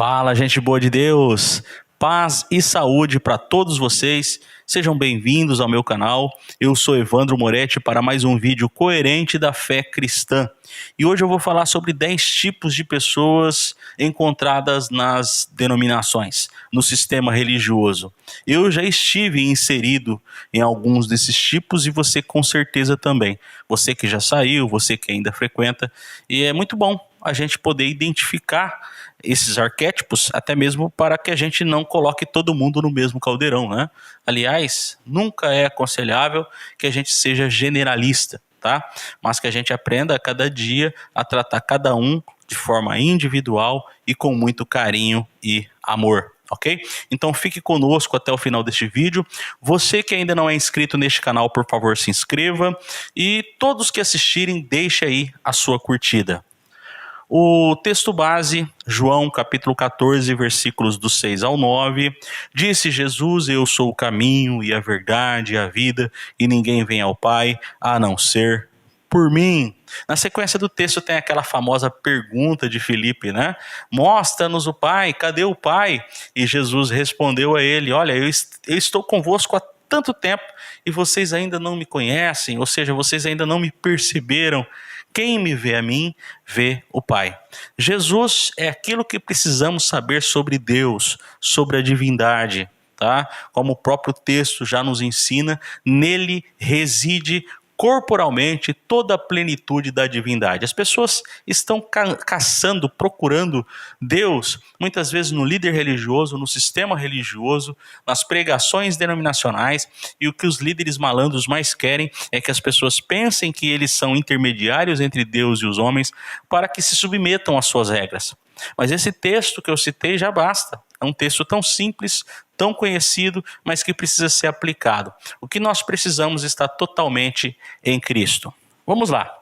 Fala, gente boa de Deus! Paz e saúde para todos vocês. Sejam bem-vindos ao meu canal. Eu sou Evandro Moretti para mais um vídeo coerente da fé cristã. E hoje eu vou falar sobre 10 tipos de pessoas encontradas nas denominações, no sistema religioso. Eu já estive inserido em alguns desses tipos e você com certeza também. Você que já saiu, você que ainda frequenta. E é muito bom a gente poder identificar esses arquétipos, até mesmo para que a gente não coloque todo mundo no mesmo caldeirão, né? Aliás, nunca é aconselhável que a gente seja generalista, tá? Mas que a gente aprenda a cada dia a tratar cada um de forma individual e com muito carinho e amor. Ok? Então fique conosco até o final deste vídeo. Você que ainda não é inscrito neste canal, por favor, se inscreva. E todos que assistirem, deixe aí a sua curtida. O texto base, João capítulo 14, versículos do 6 ao 9, disse Jesus: eu sou o caminho e a verdade e a vida, e ninguém vem ao Pai a não ser por mim. Na sequência do texto tem aquela famosa pergunta de Filipe, né? Mostra-nos o Pai, cadê o Pai? E Jesus respondeu a ele: olha, eu estou convosco há tanto tempo e vocês ainda não me conhecem, ou seja, vocês ainda não me perceberam. Quem me vê a mim, vê o Pai. Jesus é aquilo que precisamos saber sobre Deus, sobre a divindade, tá? Como o próprio texto já nos ensina, nele reside corporalmente toda a plenitude da divindade. As pessoas estão caçando, procurando Deus, muitas vezes no líder religioso, no sistema religioso, nas pregações denominacionais, e o que os líderes malandros mais querem é que as pessoas pensem que eles são intermediários entre Deus e os homens para que se submetam às suas regras. Mas esse texto que eu citei já basta. É um texto tão simples, tão conhecido, mas que precisa ser aplicado. O que nós precisamos está totalmente em Cristo. Vamos lá.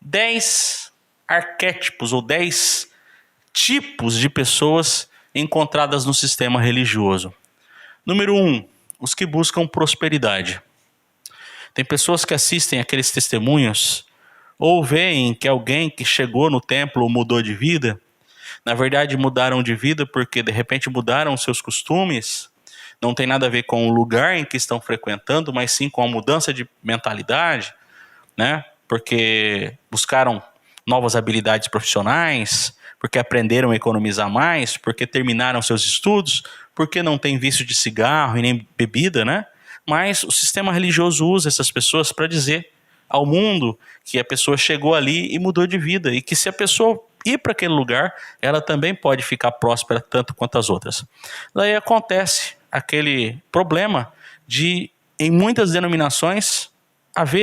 10 arquétipos ou 10 tipos de pessoas encontradas no sistema religioso. Número 1, os que buscam prosperidade. Tem pessoas que assistem aqueles testemunhos ou veem que alguém que chegou no templo mudou de vida. Na verdade, mudaram de vida porque, de repente, mudaram seus costumes. Não tem nada a ver com o lugar em que estão frequentando, mas sim com a mudança de mentalidade, né? Porque buscaram novas habilidades profissionais, porque aprenderam a economizar mais, porque terminaram seus estudos, porque não tem vício de cigarro e nem bebida, né? Mas o sistema religioso usa essas pessoas para dizer ao mundo que a pessoa chegou ali e mudou de vida, e que se a pessoa ir para aquele lugar, ela também pode ficar próspera tanto quanto as outras. Daí acontece aquele problema de, em muitas denominações,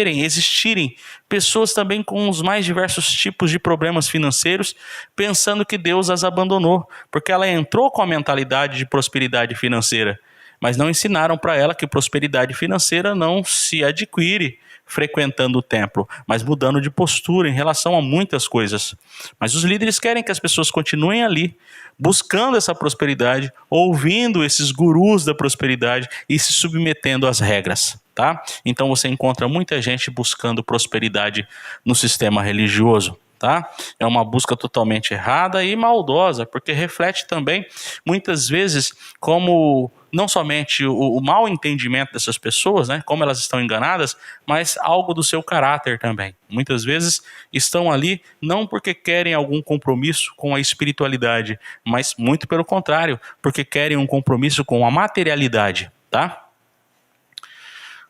existirem pessoas também com os mais diversos tipos de problemas financeiros, pensando que Deus as abandonou, porque ela entrou com a mentalidade de prosperidade financeira, mas não ensinaram para ela que prosperidade financeira não se adquire frequentando o templo, mas mudando de postura em relação a muitas coisas. Mas os líderes querem que as pessoas continuem ali, buscando essa prosperidade, ouvindo esses gurus da prosperidade e se submetendo às regras, tá? Então você encontra muita gente buscando prosperidade no sistema religioso, tá? É uma busca totalmente errada e maldosa, porque reflete também, muitas vezes, como não somente o mau entendimento dessas pessoas, né, como elas estão enganadas, mas algo do seu caráter também. Muitas vezes estão ali não porque querem algum compromisso com a espiritualidade, mas muito pelo contrário, porque querem um compromisso com a materialidade, tá?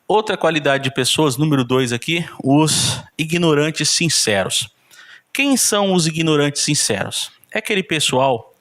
Outra qualidade de pessoas, número 2 aqui, os ignorantes sinceros. Quem são os ignorantes sinceros? É aquele pessoal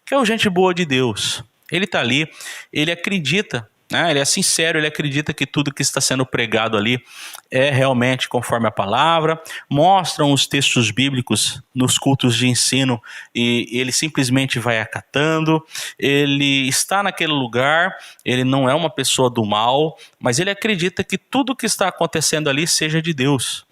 que é o gente boa de Deus. Ele está ali, ele acredita, né? Ele é sincero, ele acredita que tudo que está sendo pregado ali é realmente conforme a palavra, mostram os textos bíblicos nos cultos de ensino e ele simplesmente vai acatando, ele está naquele lugar, ele não é uma pessoa do mal, mas ele acredita que tudo que está acontecendo ali seja de Deus.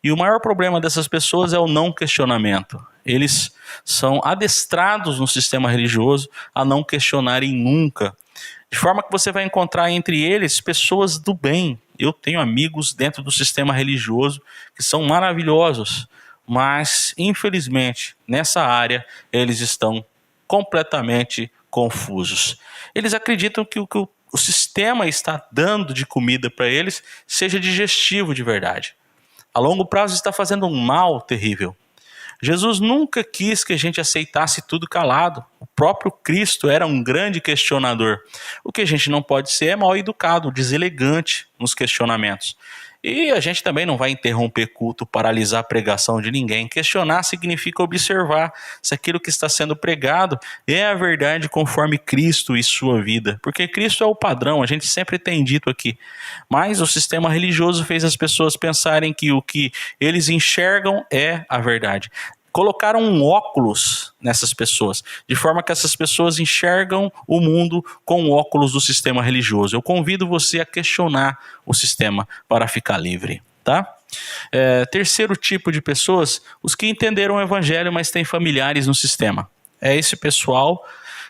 E o maior problema dessas pessoas é o não questionamento. Eles são adestrados no sistema religioso a não questionarem nunca. De forma que você vai encontrar entre eles pessoas do bem. Eu tenho amigos dentro do sistema religioso que são maravilhosos, mas infelizmente nessa área eles estão completamente confusos. Eles acreditam que o sistema está dando de comida para eles seja digestivo de verdade. A longo prazo está fazendo um mal terrível. Jesus nunca quis que a gente aceitasse tudo calado. O próprio Cristo era um grande questionador. O que a gente não pode ser é mal educado, deselegante nos questionamentos. E a gente também não vai interromper culto, paralisar a pregação de ninguém. Questionar significa observar se aquilo que está sendo pregado é a verdade conforme Cristo e sua vida. Porque Cristo é o padrão, a gente sempre tem dito aqui. Mas o sistema religioso fez as pessoas pensarem que o que eles enxergam é a verdade. Colocaram um óculos nessas pessoas, de forma que essas pessoas enxergam o mundo com o óculos do sistema religioso. Eu convido você a questionar o sistema para ficar livre, tá? Terceiro tipo de pessoas, os que entenderam o evangelho, mas têm familiares no sistema. É esse pessoal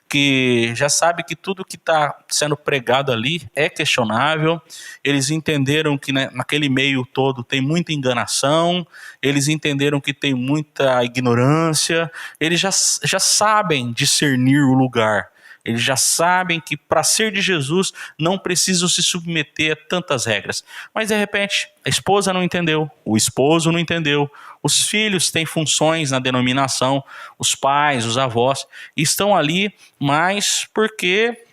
que já sabe que tudo que está sendo pregado ali é questionável, eles entenderam que naquele meio todo tem muita enganação, eles entenderam que tem muita ignorância, eles já sabem discernir o lugar, eles já sabem que para ser de Jesus não precisam se submeter a tantas regras. Mas de repente a esposa não entendeu, o esposo não entendeu, os filhos têm funções na denominação, os pais, os avós, estão ali mais porque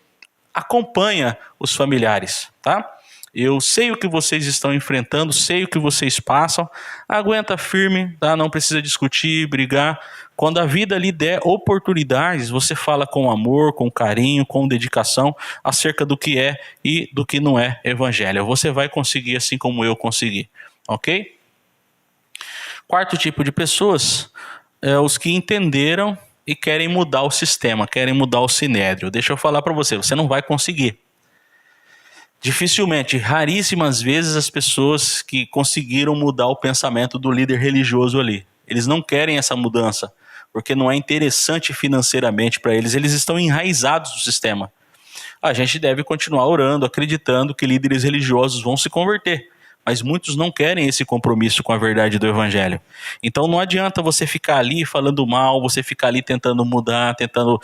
acompanha os familiares, tá? Eu sei o que vocês estão enfrentando, sei o que vocês passam, aguenta firme, tá? Não precisa discutir, brigar. Quando a vida lhe der oportunidades, você fala com amor, com carinho, com dedicação acerca do que é e do que não é evangelho. Você vai conseguir assim como eu consegui, ok? Quarto tipo de pessoas é os que entenderam e querem mudar o sistema, querem mudar o sinédrio. Deixa eu falar para você, você não vai conseguir. Dificilmente, raríssimas vezes as pessoas que conseguiram mudar o pensamento do líder religioso ali. Eles não querem essa mudança, porque não é interessante financeiramente para eles, eles estão enraizados no sistema. A gente deve continuar orando, acreditando que líderes religiosos vão se converter, mas muitos não querem esse compromisso com a verdade do evangelho. Então não adianta você ficar ali falando mal, você ficar ali tentando mudar, tentando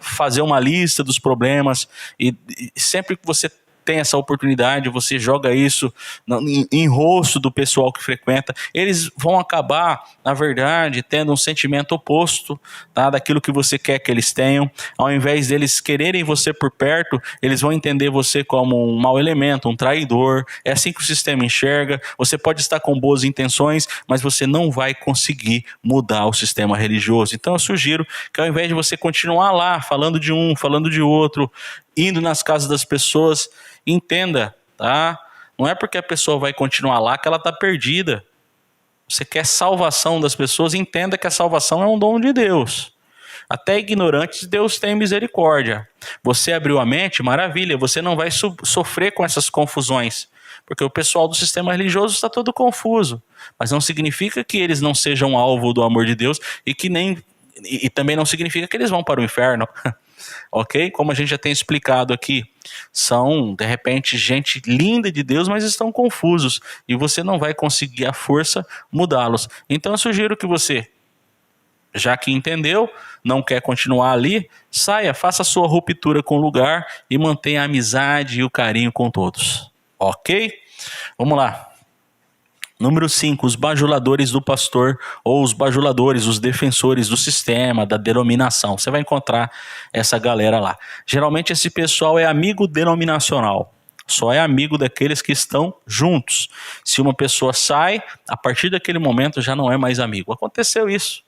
fazer uma lista dos problemas, e sempre que você tem essa oportunidade, você joga isso em rosto do pessoal que frequenta, eles vão acabar, na verdade, tendo um sentimento oposto, tá, daquilo que você quer que eles tenham. Ao invés deles quererem você por perto, eles vão entender você como um mau elemento, um traidor. É assim que o sistema enxerga. Você pode estar com boas intenções, mas você não vai conseguir mudar o sistema religioso. Então eu sugiro que ao invés de você continuar lá, falando de um, falando de outro, indo nas casas das pessoas, entenda, tá? Não é porque a pessoa vai continuar lá que ela está perdida. Você quer salvação das pessoas, entenda que a salvação é um dom de Deus. Até ignorantes, Deus tem misericórdia. Você abriu a mente, maravilha, você não vai sofrer com essas confusões, porque o pessoal do sistema religioso está todo confuso. Mas não significa que eles não sejam alvo do amor de Deus e também não significa que eles vão para o inferno. Ok? Como a gente já tem explicado aqui, são de repente gente linda de Deus, mas estão confusos e você não vai conseguir a força mudá-los. Então eu sugiro que você, já que entendeu, não quer continuar ali, saia, faça a sua ruptura com o lugar e mantenha a amizade e o carinho com todos. Ok? Vamos lá. Número 5, os bajuladores do pastor, ou os bajuladores, os defensores do sistema, da denominação. Você vai encontrar essa galera lá. Geralmente esse pessoal é amigo denominacional. Só é amigo daqueles que estão juntos. Se uma pessoa sai, a partir daquele momento já não é mais amigo. Aconteceu isso.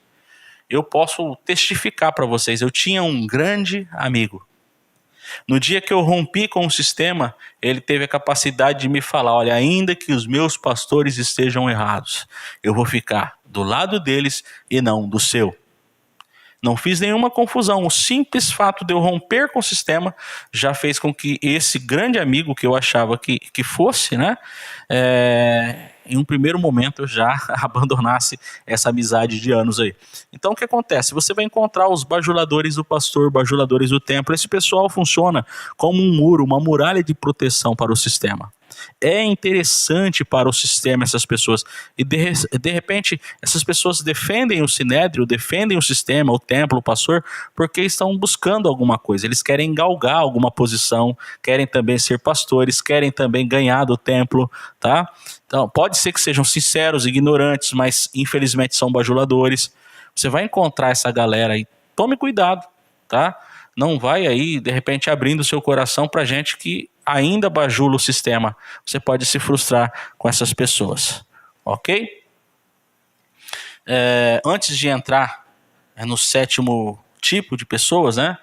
Eu posso testificar para vocês, eu tinha um grande amigo. No dia que eu rompi com o sistema, ele teve a capacidade de me falar, olha, ainda que os meus pastores estejam errados, eu vou ficar do lado deles e não do seu. Não fiz nenhuma confusão, o simples fato de eu romper com o sistema já fez com que esse grande amigo que eu achava que fosse, né, em um primeiro momento eu já abandonasse essa amizade de anos aí. Então o que acontece? Você vai encontrar os bajuladores do pastor, bajuladores do templo. Esse pessoal funciona como um muro, uma muralha de proteção para o sistema. É interessante para o sistema essas pessoas. E de repente, essas pessoas defendem o sinédrio, defendem o sistema, o templo, o pastor, porque estão buscando alguma coisa. Eles querem galgar alguma posição, querem também ser pastores, querem também ganhar do templo, tá? Então, pode ser que sejam sinceros, ignorantes, mas infelizmente são bajuladores. Você vai encontrar essa galera aí. Tome cuidado, tá? Não vai aí, de repente, abrindo seu coração para gente que ainda bajula o sistema. Você pode se frustrar com essas pessoas, ok? Antes de entrar no sétimo tipo de pessoas, né?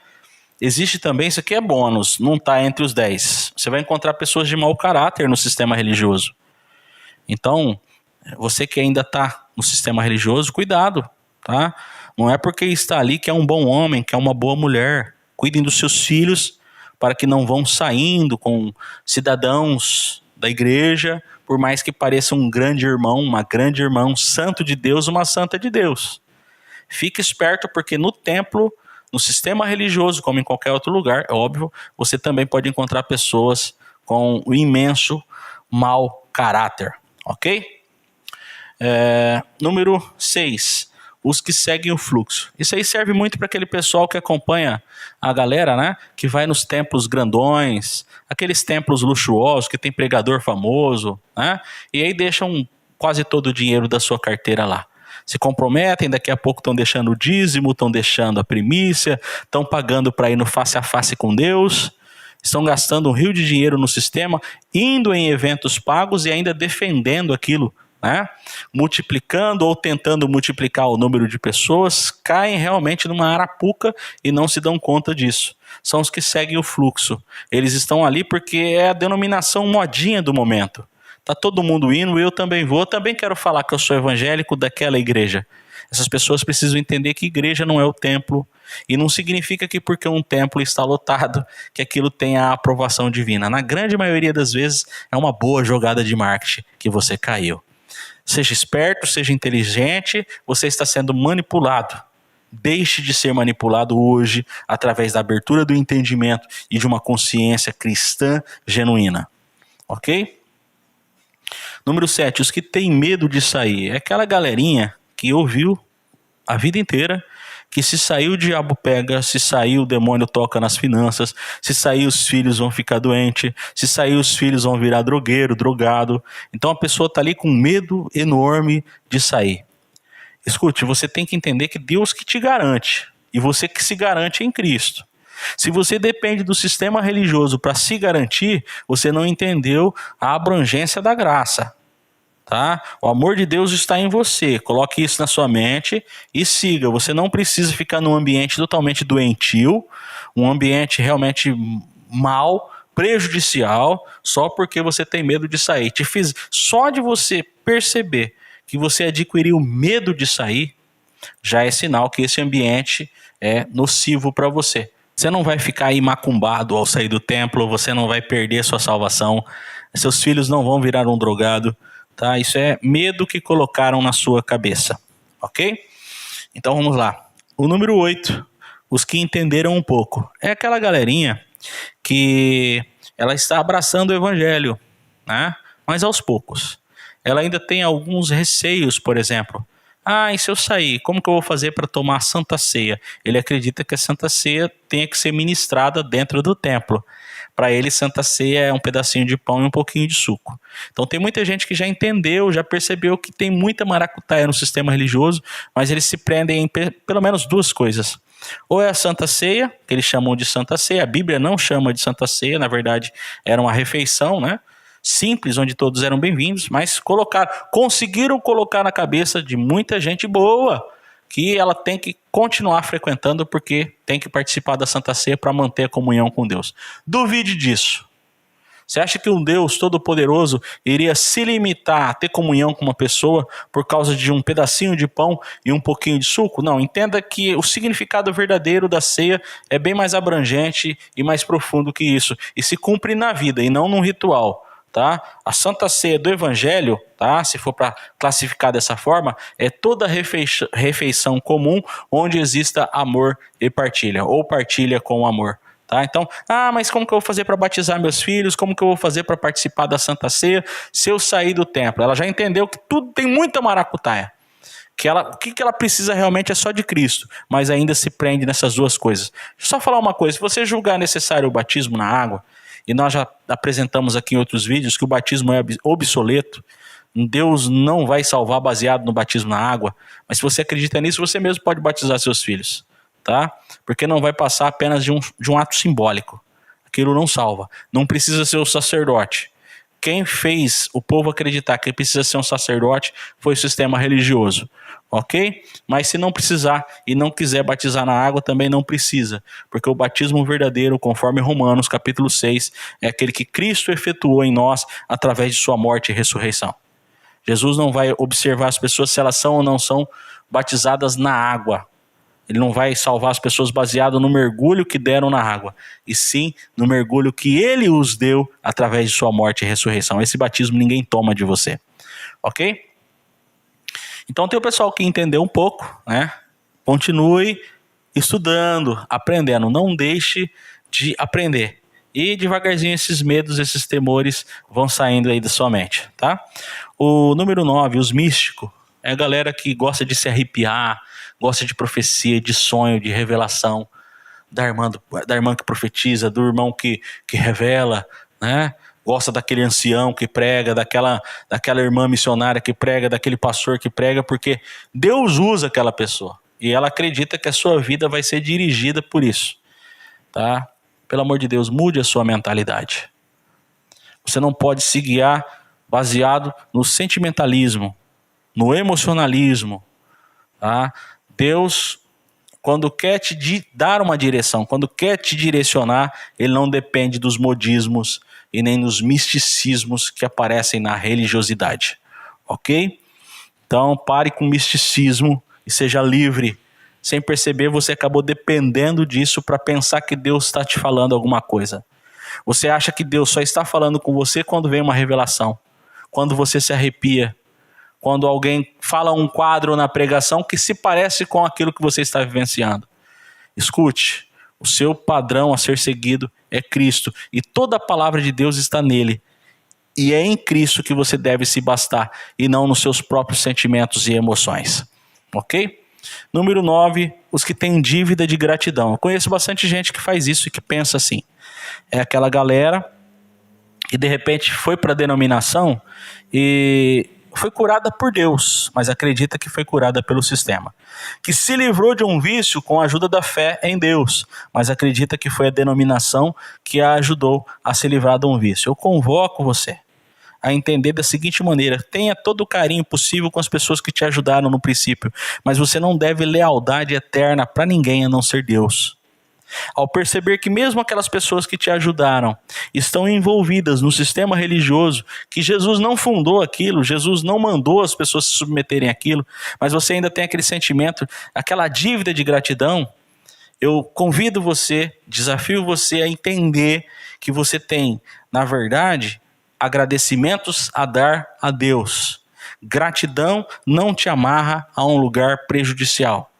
Existe também, isso aqui é bônus, não está entre os 10. Você vai encontrar pessoas de mau caráter no sistema religioso. Então, você que ainda está no sistema religioso, cuidado, tá? Não é porque está ali que é um bom homem, que é uma boa mulher. Cuidem dos seus filhos para que não vão saindo com cidadãos da igreja, por mais que pareça um grande irmão, uma grande irmã, um santo de Deus, uma santa de Deus. Fique esperto porque no templo, no sistema religioso, como em qualquer outro lugar, é óbvio, você também pode encontrar pessoas com um imenso mau caráter, ok? Número 6. Os que seguem o fluxo. Isso aí serve muito para aquele pessoal que acompanha a galera, né? Que vai nos templos grandões, aqueles templos luxuosos que tem pregador famoso, né? E aí deixam quase todo o dinheiro da sua carteira lá. Se comprometem, daqui a pouco estão deixando o dízimo, estão deixando a primícia, estão pagando para ir no face a face com Deus, estão gastando um rio de dinheiro no sistema, indo em eventos pagos e ainda defendendo aquilo, né? Multiplicando ou tentando multiplicar o número de pessoas, caem realmente numa arapuca e não se dão conta disso. São os que seguem o fluxo. Eles estão ali porque é a denominação modinha do momento. Tá todo mundo indo, eu também vou, eu também quero falar que eu sou evangélico daquela igreja. Essas pessoas precisam entender que igreja não é o templo, e não significa que porque um templo está lotado, que aquilo tenha a aprovação divina. Na grande maioria das vezes, é uma boa jogada de marketing que você caiu. Seja esperto, seja inteligente, você está sendo manipulado. Deixe de ser manipulado hoje através da abertura do entendimento e de uma consciência cristã genuína. Ok? Número 7, os que têm medo de sair. É aquela galerinha que ouviu a vida inteira que se sair o diabo pega, se sair o demônio toca nas finanças, se sair os filhos vão ficar doentes, se sair os filhos vão virar drogueiro, drogado. Então a pessoa está ali com medo enorme de sair. Escute, você tem que entender que Deus que te garante, e você que se garante em Cristo. Se você depende do sistema religioso para se garantir, você não entendeu a abrangência da graça. Tá? O amor de Deus está em você. Coloque isso na sua mente e siga. Você não precisa ficar num ambiente totalmente doentio, um ambiente realmente mal, prejudicial, só porque você tem medo de sair. Só de você perceber que você adquiriu medo de sair, já é sinal que esse ambiente é nocivo para você. Você não vai ficar aí macumbado ao sair do templo, você não vai perder sua salvação, seus filhos não vão virar um drogado. Tá? Isso é medo que colocaram na sua cabeça, ok? Então vamos lá. O número 8, os que entenderam um pouco. É aquela galerinha que ela está abraçando o evangelho, né? Mas aos poucos. Ela ainda tem alguns receios, por exemplo. E se eu sair, como que eu vou fazer para tomar a Santa Ceia? Ele acredita que a Santa Ceia tenha que ser ministrada dentro do templo. Para ele, Santa Ceia é um pedacinho de pão e um pouquinho de suco. Então tem muita gente que já entendeu, já percebeu que tem muita maracutaia no sistema religioso, mas eles se prendem em pelo menos duas coisas. Ou é a Santa Ceia, que eles chamam de Santa Ceia, a Bíblia não chama de Santa Ceia, na verdade era uma refeição, né? Simples, onde todos eram bem-vindos, mas conseguiram colocar na cabeça de muita gente boa que ela tem que continuar frequentando porque tem que participar da Santa Ceia para manter a comunhão com Deus. Duvide disso. Você acha que um Deus todo-poderoso iria se limitar a ter comunhão com uma pessoa por causa de um pedacinho de pão e um pouquinho de suco? Não, entenda que o significado verdadeiro da ceia é bem mais abrangente e mais profundo que isso. E se cumpre na vida e não num ritual. Tá? A Santa Ceia do Evangelho, tá? Se for para classificar dessa forma, é toda refeição comum onde exista amor e partilha, ou partilha com amor. Tá? Então, mas como que eu vou fazer para batizar meus filhos? Como que eu vou fazer para participar da Santa Ceia se eu sair do templo? Ela já entendeu que tudo tem muita maracutaia. O que ela precisa realmente é só de Cristo, mas ainda se prende nessas duas coisas. Deixa eu só falar uma coisa, se você julgar necessário o batismo na água, e nós já apresentamos aqui em outros vídeos que o batismo é obsoleto, Deus não vai salvar baseado no batismo na água, mas se você acredita nisso, você mesmo pode batizar seus filhos. Tá? Porque não vai passar apenas de um ato simbólico. Aquilo não salva. Não precisa ser o sacerdote. Quem fez o povo acreditar que precisa ser um sacerdote foi o sistema religioso. Ok? Mas se não precisar e não quiser batizar na água, também não precisa. Porque o batismo verdadeiro, conforme Romanos capítulo 6, é aquele que Cristo efetuou em nós através de sua morte e ressurreição. Jesus não vai observar as pessoas se elas são ou não são batizadas na água. Ele não vai salvar as pessoas baseado no mergulho que deram na água, e sim no mergulho que ele os deu através de sua morte e ressurreição. Esse batismo ninguém toma de você. Ok? Então tem o pessoal que entendeu um pouco, né? Continue estudando, aprendendo. Não deixe de aprender. E devagarzinho esses medos, esses temores vão saindo aí da sua mente, tá? O número 9, os místicos. É a galera que gosta de se arrepiar, gosta de profecia, de sonho, de revelação, da irmã que profetiza, do irmão que revela, né? Gosta daquele ancião que prega, daquela irmã missionária que prega, daquele pastor que prega, porque Deus usa aquela pessoa. E ela acredita que a sua vida vai ser dirigida por isso. Tá? Pelo amor de Deus, mude a sua mentalidade. Você não pode se guiar baseado no sentimentalismo, no emocionalismo. Tá? Deus, quando quer te dar uma direção, quando quer te direcionar, ele não depende dos modismos e nem dos misticismos que aparecem na religiosidade. Ok? Então pare com o misticismo e seja livre. Sem perceber, você acabou dependendo disso para pensar que Deus está te falando alguma coisa. Você acha que Deus só está falando com você quando vem uma revelação, quando você se arrepia, quando alguém fala um quadro na pregação que se parece com aquilo que você está vivenciando. Escute, o seu padrão a ser seguido é Cristo, e toda a palavra de Deus está nele. E é em Cristo que você deve se bastar, e não nos seus próprios sentimentos e emoções. Ok? Número 9, os que têm dívida de gratidão. Eu conheço bastante gente que faz isso e que pensa assim. É aquela galera que de repente foi para a denominação e foi curada por Deus, mas acredita que foi curada pelo sistema. Que se livrou de um vício com a ajuda da fé em Deus, mas acredita que foi a denominação que a ajudou a se livrar de um vício. Eu convoco você a entender da seguinte maneira: tenha todo o carinho possível com as pessoas que te ajudaram no princípio, mas você não deve lealdade eterna para ninguém a não ser Deus. Ao perceber que mesmo aquelas pessoas que te ajudaram estão envolvidas no sistema religioso, que Jesus não fundou aquilo, Jesus não mandou as pessoas se submeterem àquilo, mas você ainda tem aquele sentimento, aquela dívida de gratidão, eu convido você, desafio você a entender que você tem, na verdade, agradecimentos a dar a Deus. Gratidão não te amarra a um lugar prejudicial.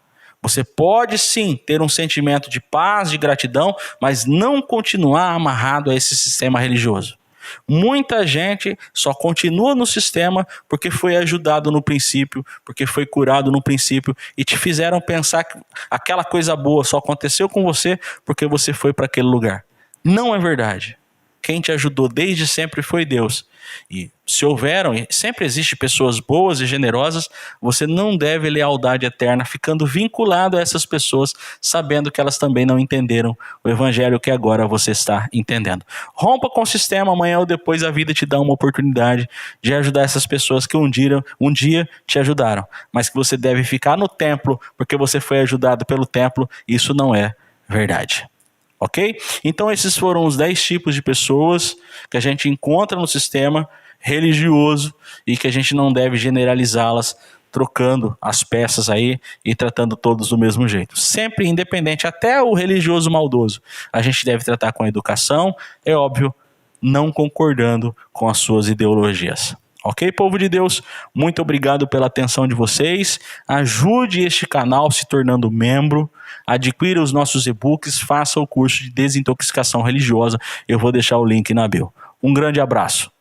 Você pode sim ter um sentimento de paz, de gratidão, mas não continuar amarrado a esse sistema religioso. Muita gente só continua no sistema porque foi ajudado no princípio, porque foi curado no princípio, e te fizeram pensar que aquela coisa boa só aconteceu com você porque você foi para aquele lugar. Não é verdade. Quem te ajudou desde sempre foi Deus. E se houveram, e sempre existe pessoas boas e generosas, você não deve lealdade eterna ficando vinculado a essas pessoas, sabendo que elas também não entenderam o evangelho que agora você está entendendo. Rompa com o sistema, amanhã ou depois a vida te dá uma oportunidade de ajudar essas pessoas que um dia te ajudaram, mas que você deve ficar no templo porque você foi ajudado pelo templo. Isso não é verdade. Ok? Então esses foram os 10 tipos de pessoas que a gente encontra no sistema religioso e que a gente não deve generalizá-las, trocando as peças aí e tratando todos do mesmo jeito. Sempre independente, até o religioso maldoso, a gente deve tratar com educação, é óbvio, não concordando com as suas ideologias. Ok, povo de Deus? Muito obrigado pela atenção de vocês. Ajude este canal se tornando membro. Adquira os nossos e-books. Faça o curso de desintoxicação religiosa. Eu vou deixar o link na bio. Um grande abraço.